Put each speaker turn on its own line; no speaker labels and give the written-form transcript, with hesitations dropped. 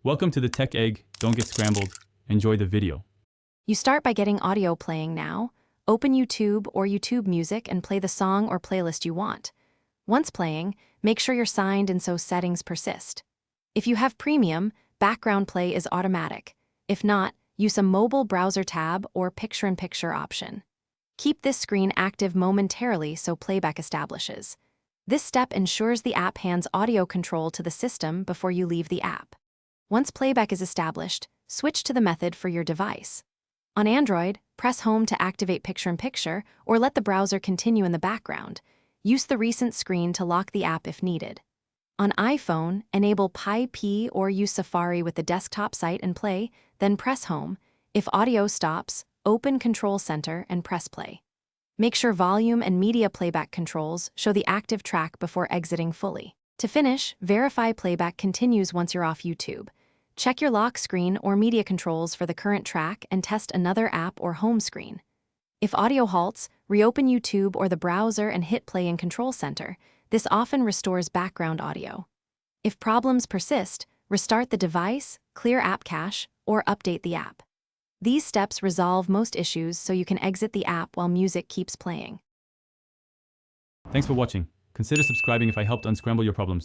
Welcome to the Tech Egg. Don't get scrambled. Enjoy the video.
You start by getting audio playing now. Open YouTube or YouTube Music and play the song or playlist you want. Once playing, make sure you're signed and so settings persist. If you have premium, background play is automatic. If not, use a mobile browser tab or picture-in-picture option. Keep this screen active momentarily so playback establishes. This step ensures the app hands audio control to the system before you leave the app. Once playback is established, switch to the method for your device. On Android, press Home to activate picture-in-picture or let the browser continue in the background. Use the recent screen to lock the app if needed. On iPhone, enable Pi-P or use Safari with the desktop site and play, then press Home. If audio stops, open Control Center and press play. Make sure volume and media playback controls show the active track before exiting fully. To finish, verify playback continues once you're off YouTube. Check your lock screen or media controls for the current track and test another app or home screen. If audio halts, reopen YouTube or the browser and hit play in Control Center. This often restores background audio. If problems persist, restart the device, clear app cache, or update the app. These steps resolve most issues so you can exit the app while music keeps playing.
Thanks for watching. Consider subscribing if I helped unscramble your problems.